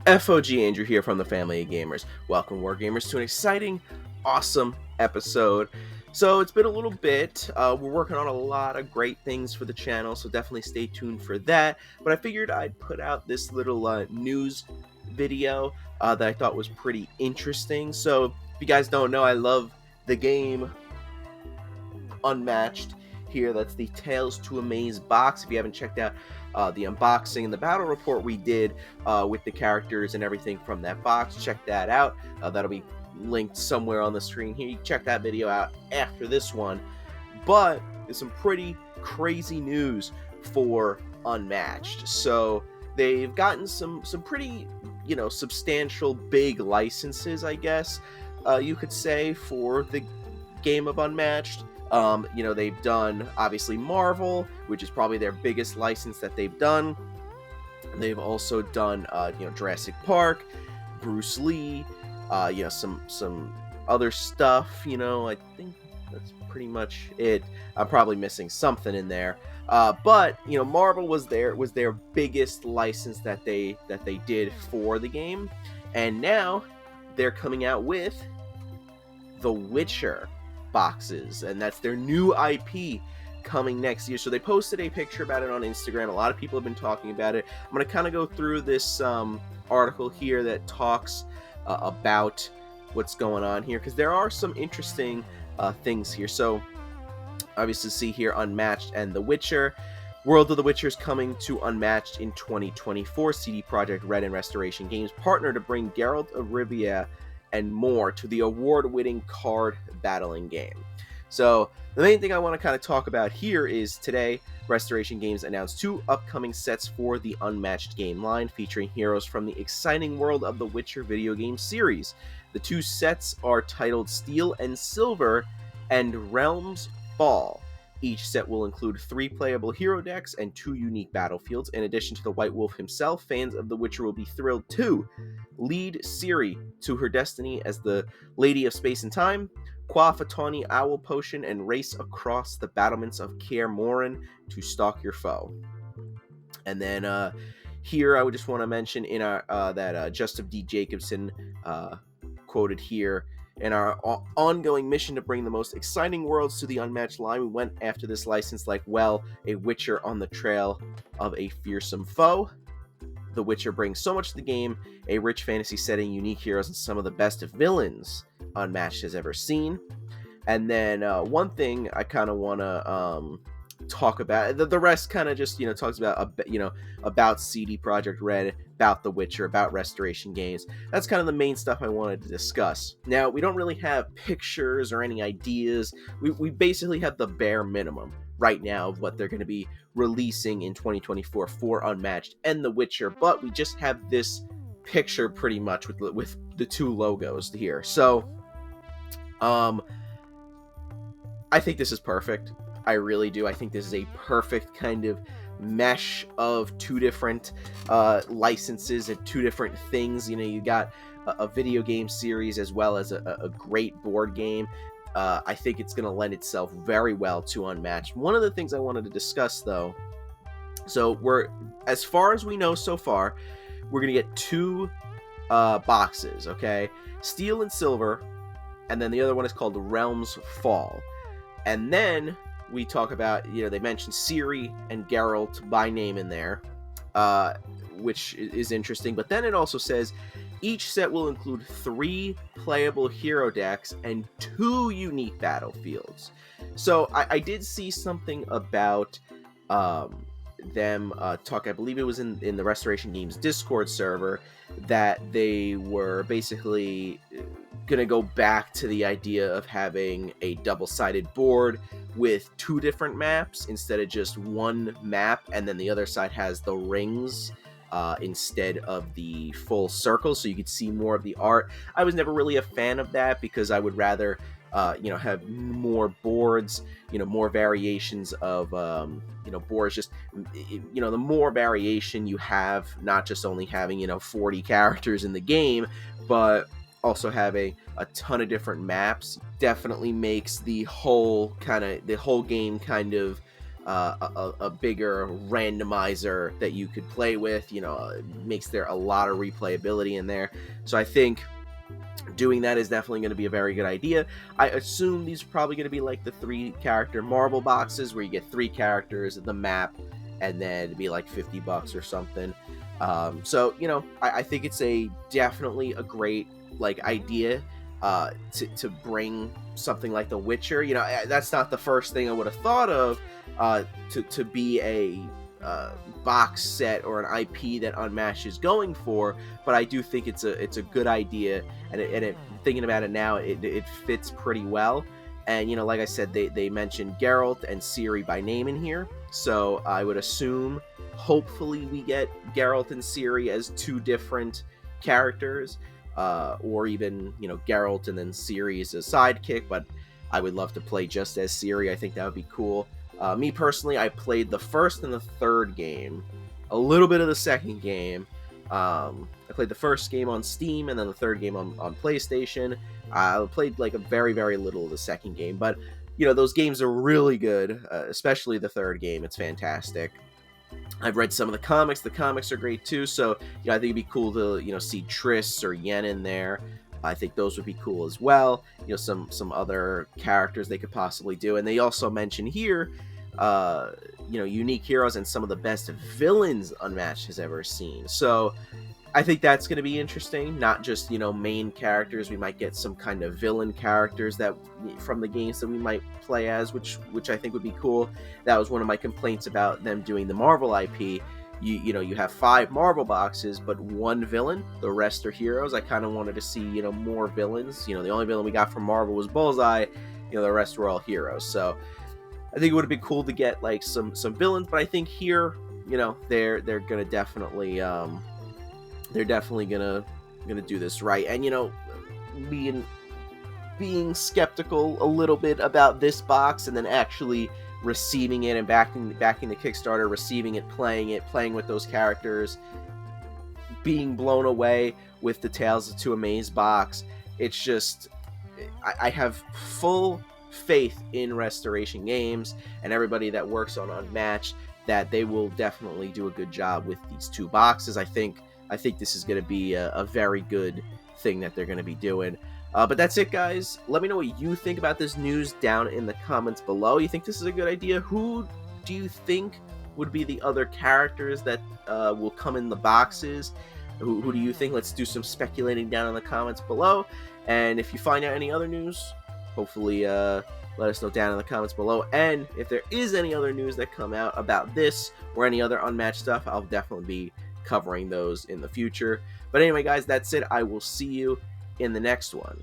FOG Andrew here from the Family of Gamers. Welcome, Wargamers, to an exciting, awesome episode. So it's been a little bit. We're working on a lot of great things for the channel, so definitely stay tuned for that. But I figured I'd put out this little news video that I thought was pretty interesting. So if you guys don't know, I love the game Unmatched here. That's the Tales to Amaze box. If you haven't checked out the unboxing and the battle report we did with the characters and everything from that box, check that out. That'll be linked somewhere on the screen here. You can check that video out after this one. But there's some pretty crazy news for Unmatched. So they've gotten some pretty, substantial big licenses, I guess you could say, for the game of Unmatched. They've done, obviously, Marvel, which is probably their biggest license that they've done. They've also done, Jurassic Park, Bruce Lee, some other stuff, I think that's pretty much it. I'm probably missing something in there. But Marvel was their biggest license that they did for the game. And now they're coming out with The Witcher boxes, and that's their new IP coming next year. So they posted a picture about it on Instagram. A lot of people have been talking about it. I'm going to kind of go through this article here that talks about what's going on here, because there are some interesting things here. So obviously see here Unmatched and The Witcher. World of the Witcher is coming to Unmatched in 2024. CD Projekt Red and Restoration Games partner to bring Geralt of Rivia and more to the award-winning card battling game. So the main thing I want to kind of talk about here is today, Restoration Games announced 2 upcoming sets for the Unmatched game line, featuring heroes from the exciting world of the Witcher video game series. The 2 sets are titled Steel and Silver and Realms Fall. Each set will include 3 playable hero decks and 2 unique battlefields. In addition to the White Wolf himself, fans of The Witcher will be thrilled to lead Ciri to her destiny as the Lady of Space and Time, quaff a tawny owl potion, and race across the battlements of Kaer Morhen to stalk your foe. And then here I would just want to mention in our that Justin D. Jacobson quoted here, in our ongoing mission to bring the most exciting worlds to the Unmatched line, we went after this license like, well, a Witcher on the trail of a fearsome foe. The Witcher brings so much to the game, a rich fantasy setting, unique heroes, and some of the best villains Unmatched has ever seen. And then one thing I kind of want to talk about, the rest kind of just talks about CD Projekt Red, about The Witcher, about Restoration Games. That's kind of the main stuff I wanted to discuss. Now, we don't really have pictures or any ideas. We basically have the bare minimum right now of what they're going to be releasing in 2024 for Unmatched and The Witcher, but we just have this picture pretty much with the 2 logos here. So I think this is perfect. I really do. I think this is a perfect kind of mesh of 2 different licenses and 2 different things. You got a video game series as well as a great board game. I think it's going to lend itself very well to Unmatched. One of the things I wanted to discuss, though, so as far as we know so far, we're going to get 2 boxes, okay? Steel and Silver, and then the other one is called Realms Fall. And then we talk about, they mentioned Ciri and Geralt by name in there, which is interesting. But then it also says each set will include 3 playable hero decks and 2 unique battlefields. So I did see something about them talk, I believe it was in the Restoration Games Discord server, that they were basically going to go back to the idea of having a double-sided board with 2 different maps instead of just 1 map, and then the other side has the rings instead of the full circle, so you could see more of the art. I was never really a fan of that because I would rather have more boards, more variations of boards. Just the more variation you have, not just only having 40 characters in the game, but also having a ton of different maps, definitely makes the whole game kind of a bigger randomizer that you could play with. It makes there a lot of replayability in there. So I think doing that is definitely going to be a very good idea. I assume these are probably going to be like the 3-character marble boxes where you get 3 characters, the map, and then it'd be like $50 or something. So I think it's definitely a great like idea to bring something like The Witcher. That's not the first thing I would have thought of to be a box set or an IP that Unmatched is going for, but I do think it's a good idea, and thinking about it now, it fits pretty well. And like I said, they mentioned Geralt and Ciri by name in here, so I would assume, hopefully, we get Geralt and Ciri as 2 different characters, or even Geralt and then Ciri as a sidekick. But I would love to play just as Ciri. I think that would be cool. Me personally, I played the first and the third game, a little bit of the second game. I played the first game on Steam and then the third game on PlayStation. I played like a very, very little of the second game, but those games are really good, especially the third game. It's fantastic. I've read some of the comics. The comics are great too. So I think it'd be cool to see Triss or Yen in there. I think those would be cool as well. Some other characters they could possibly do, and they also mention here, unique heroes and some of the best villains Unmatched has ever seen. So I think that's going to be interesting. Not just main characters. We might get some kind of villain characters that from the games that we might play as, which I think would be cool. That was one of my complaints about them doing the Marvel IP. You have 5 Marvel boxes, but 1 villain. The rest are heroes. I kind of wanted to see more villains. The only villain we got from Marvel was Bullseye. The rest were all heroes. So I think it would have been cool to get like some villains. But I think here, they're gonna definitely they're definitely gonna do this right. And being skeptical a little bit about this box, and then actually receiving it and backing the Kickstarter, receiving it, playing with those characters, being blown away with the Tales of Two Amaze box. It's just, I have full faith in Restoration Games and everybody that works on Unmatched that they will definitely do a good job with these 2 boxes. I think this is going to be a very good thing that they're going to be doing. But that's it, guys. Let me know what you think about this news down in the comments below. You think this is a good idea? Who do you think would be the other characters that will come in the boxes? Who do you think? Let's do some speculating down in the comments below. And if you find out any other news, hopefully let us know down in the comments below. And if there is any other news that come out about this or any other Unmatched stuff, I'll definitely be covering those in the future. But anyway, guys, that's it. I will see you in the next one.